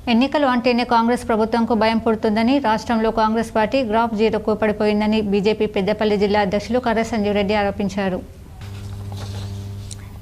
ఎన్నికలు అంటేనే కాంగ్రెస్ ప్రభుత్వంకు భయం పుడుతుందని, రాష్ట్రంలో కాంగ్రెస్ పార్టీ గ్రాఫ్ జీరోకు పడిపోయిందని బీజేపీ పెద్దపల్లి జిల్లా అధ్యక్షులు కర్ర సంజీవ్ రెడ్డి ఆరోపించారు.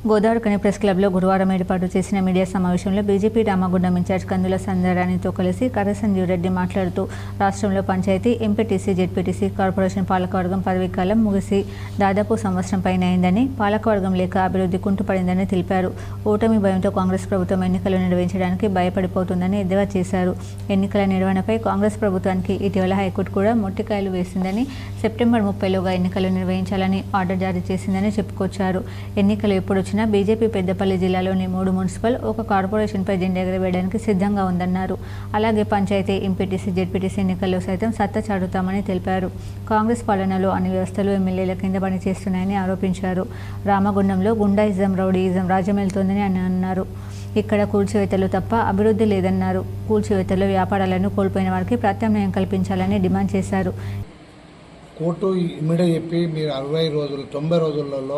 గోదావరిఖని ప్రెస్ క్లబ్లో గురువారం ఏర్పాటు చేసిన మీడియా సమావేశంలో బీజేపీ రామగుండం ఇన్ఛార్జ్ కందుల సంధ్యారాణితో కలిసి కర్ర సంజీవ్ రెడ్డి మాట్లాడుతూ, రాష్ట్రంలో పంచాయతీ, ఎంపీటీసీ, జెడ్పీటీసీ, కార్పొరేషన్ పాలకవర్గం పదవీకాలం ముగిసి దాదాపు సంవత్సరం పైన అయిందని, పాలకవర్గం లేక అభివృద్ధి కుంటుపడిందని తెలిపారు. ఓటమి భయంతో కాంగ్రెస్ ప్రభుత్వం ఎన్నికలు నిర్వహించడానికి భయపడిపోతుందని ఎద్దేవా చేశారు. ఎన్నికల నిర్వహణపై కాంగ్రెస్ ప్రభుత్వానికి ఇటీవల హైకోర్టు కూడా మొట్టికాయలు వేసిందని, సెప్టెంబర్ 30లోగా ఎన్నికలు నిర్వహించాలని ఆర్డర్ జారీ చేసిందని చెప్పుకొచ్చారు. ఎన్నికలు ఎప్పుడు బీజేపీ పెద్దపల్లి జిల్లాలోని 3 మున్సిపల్, 1 కార్పొరేషన్పై జెండా ఎగరవేయడానికి సిద్ధంగా ఉందన్నారు. అలాగే పంచాయతీ, ఎంపీటీసీ, జెడ్పీటీసీ ఎన్నికల్లో సైతం సత్తా చాటుతామని తెలిపారు. కాంగ్రెస్ పాలనలో అన్ని వ్యవస్థలు ఎమ్మెల్యేల కింద పనిచేస్తున్నాయని ఆరోపించారు. రామగుండంలో గుండాయిజం, రౌడీయిజం రాజ్యమేలుతోందని అన్నారు. ఇక్కడ కూల్చివేతలు తప్ప అభివృద్ధి లేదన్నారు. కూల్చివేతల్లో వ్యాపారాలను కోల్పోయిన వారికి ప్రత్యామ్నాయం కల్పించాలని డిమాండ్ చేశారు. కోర్టు ఇమ్మీడియట్ చెప్పి మీరు 90 రోజులలో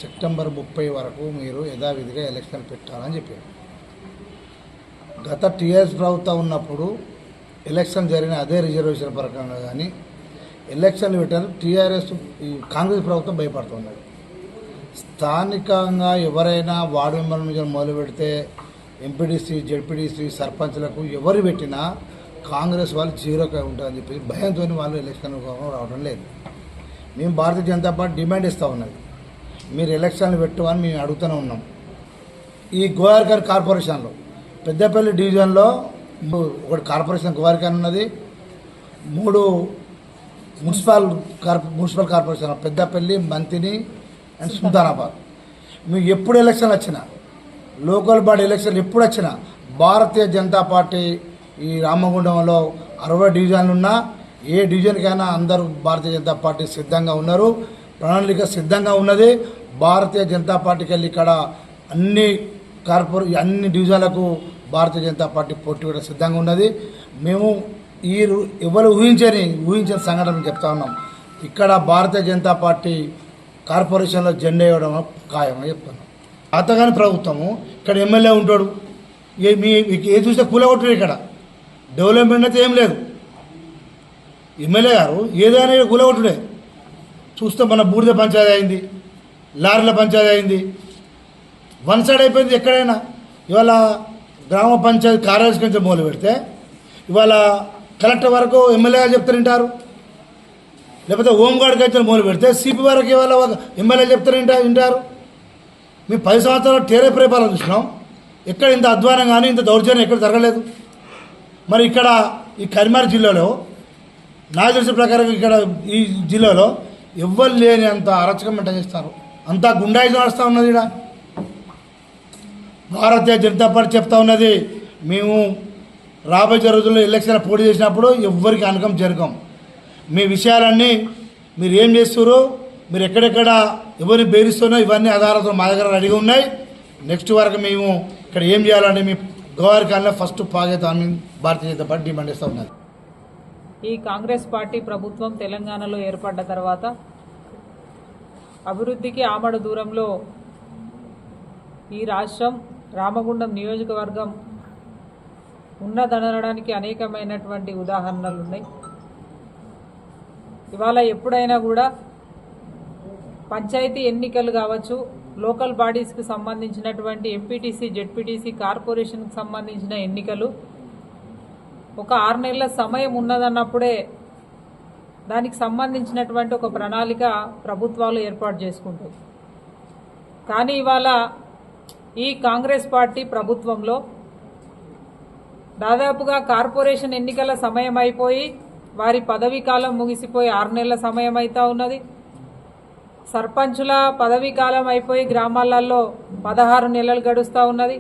సెప్టెంబర్ 30 వరకు మీరు యథావిధిగా ఎలక్షన్ పెట్టాలని చెప్పారు. గత టీఆర్ఎస్ ప్రభుత్వం ఉన్నప్పుడు ఎలక్షన్ జరిగిన అదే రిజర్వేషన్ ప్రకారంగా కానీ ఎలక్షన్లు పెట్టారు. కాంగ్రెస్ ప్రభుత్వం భయపడుతున్నది. స్థానికంగా ఎవరైనా వార్డు మెంబర్ల నుంచి మొదలు పెడితే ఎంపీటీసీ, జెడ్పీటీసీ, సర్పంచ్లకు ఎవరు పెట్టినా కాంగ్రెస్ వాళ్ళు జీరోగా ఉంటారని చెప్పి భయంతో వాళ్ళు ఎలక్షన్ రావడం లేదు. మేము భారతీయ జనతా పార్టీ డిమాండ్ ఇస్తూ ఉన్నది, మీరు ఎలక్షన్లు పెట్టమని మేము అడుగుతూనే ఉన్నాం. ఈ గోదావరిఖని కార్పొరేషన్లో పెద్దపల్లి డివిజన్లో ఒకటి కార్పొరేషన్ గోదావరిఖని ఉన్నది, 3 municipal corporation Peddapalli, Manthani and Sultanabad. మీకు ఎప్పుడు ఎలక్షన్లు వచ్చినా, లోకల్ బాడీ ఎలక్షన్లు ఎప్పుడు వచ్చినా భారతీయ జనతా పార్టీ ఈ రామగుండంలో 60 డివిజన్లు ఉన్నా ఏ డివిజన్కైనా అందరూ భారతీయ జనతా పార్టీ సిద్ధంగా ఉన్నారు. ప్రణాళిక సిద్ధంగా ఉన్నది. భారతీయ జనతా పార్టీకి వెళ్ళి ఇక్కడ అన్ని డివిజన్లకు భారతీయ జనతా పార్టీ పోటీ కూడా సిద్ధంగా ఉన్నది. మేము ఎవరు ఊహించిన సంఘటన చెప్తా ఉన్నాం. ఇక్కడ భారతీయ జనతా పార్టీ కార్పొరేషన్లో జెండా వేయడం ఖాయమని చెప్తున్నాం. అతగాని ప్రభుత్వము ఇక్కడ ఎమ్మెల్యే ఉంటాడు, ఏ చూస్తే కూలగొట్టాడు. ఇక్కడ డెవలప్మెంట్ అయితే ఏం లేదు. ఎమ్మెల్యే గారు ఏదైనా కూలగొట్టుడే. చూస్తే మన బూడిద పంచాయతీ అయింది, లారీల పంచాయతీ అయింది, వన్ సైడ్ అయిపోయింది. ఎక్కడైనా ఇవాళ గ్రామ పంచాయతీ కార్యాలయం నుంచి మొదలు పెడితే ఇవాళ కలెక్టర్ వరకు ఎమ్మెల్యే గారు చెప్తారంటారు, లేకపోతే హోంగార్డ్కి అయితే మొదలు పెడితే సిపి వరకు ఇవాళ ఎమ్మెల్యే చెప్తారు. మేము 10 సంవత్సరాలు టీఆర్ఎస్ పరిపాలన చూసినాం. ఎక్కడ ఇంత అధ్వానం కానీ ఇంత దౌర్జన్యం ఎక్కడ జరగలేదు. మరి ఇక్కడ ఈ కరీంనగర్ జిల్లాలో నాకు తెలిసిన ప్రకారం ఇక్కడ ఈ జిల్లాలో ఎవ్వరు లేని అంత అరచకం మెయింటైన్ చేస్తారు. అంతా గుండాయిజం నడుస్తూ ఉన్నది. ఇక్కడ భారతీయ జనతా పార్టీ చెప్తా ఉన్నది, మేము రాబోయే రోజుల్లో ఎలక్షన్ పోటీ చేసినప్పుడు ఎవ్వరికి అనకం జరగం. మీ విషయాలన్నీ మీరు ఏం చేస్తారో, మీరు ఎక్కడెక్కడ ఎవరిని బెదిరిస్తున్నా ఇవన్నీ ఆధారాలతో మా దగ్గర రెడీగా ఉన్నాయి. నెక్స్ట్ వరకు మేము ఇక్కడ ఏం చేయాలంటే మీ గోదావరిఖనిలో first పాగేతాన్ని Bharatiya Janata party demand చేస్తూ ఉన్నది. ఈ కాంగ్రెస్ పార్టీ ప్రభుత్వం తెలంగాణలో ఏర్పడ్డ తర్వాత అభివృద్ధికి ఆమడ దూరంలో ఈ రాష్ట్రం రామగుండం నియోజకవర్గం ఉన్నదనడానికి అనేకమైనటువంటి ఉదాహరణలు ఉన్నాయి. ఇవాళ ఎప్పుడైనా కూడా పంచాయతీ ఎన్నికలు కావచ్చు, లోకల్ బాడీస్కి సంబంధించినటువంటి ఎంపీటీసీ, జెడ్పీటీసీ, కార్పొరేషన్కి సంబంధించిన ఎన్నికలు ఒక 6 నెలల సమయం ఉన్నదన్నప్పుడే దానికి సంబంధించినటువంటి ఒక ప్రణాళిక ప్రభుత్వాలు ఏర్పాటు చేసుకుంటాయి. కానీ ఇవాళ ఈ కాంగ్రెస్ పార్టీ ప్రభుత్వంలో దాదాపుగా కార్పొరేషన్ ఎన్నికల సమయం అయిపోయి వారి పదవీ కాలం ముగిసిపోయి 6 నెలల సమయం అవుతా ఉన్నది. సర్పంచుల పదవీ కాలం అయిపోయి గ్రామాలలో 16 నెలలు గడుస్తూ ఉన్నది.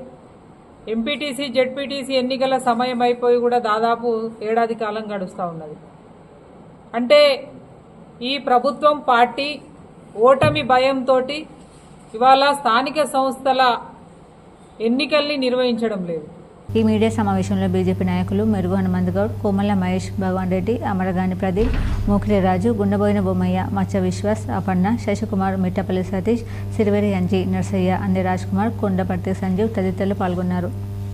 ఎంపీటీసీ, జెడ్పీటీసీ ఎన్నికల సమయం అయిపోయి కూడా దాదాపు 1 ఏడాది కాలం గడుస్తూ ఉన్నది. అంటే ఈ ప్రభుత్వం పార్టీ ఓటమి భయంతో ఇవాళ స్థానిక సంస్థల ఎన్నికల్ని నిర్వహించడం లేదు. ఈ మీడియా సమావేశంలో బీజేపీ నాయకులు మెరుగు హనుమంత్ గౌడ్, కోమల మహేష్, భగవాన్ రెడ్డి, అమరగాని ప్రదీప్, మూకిలి రాజు, గుండబోయిన బొమ్మయ్య, మచ్చ విశ్వాస్, అపర్ణ, శశికుమార్, మిట్టపల్లి సతీష్, సిరివేరి అంజీ, నర్సయ్య, అందే రాజ్ కుమార్, కొండపర్తి సంజీవ్ తదితరులు పాల్గొన్నారు.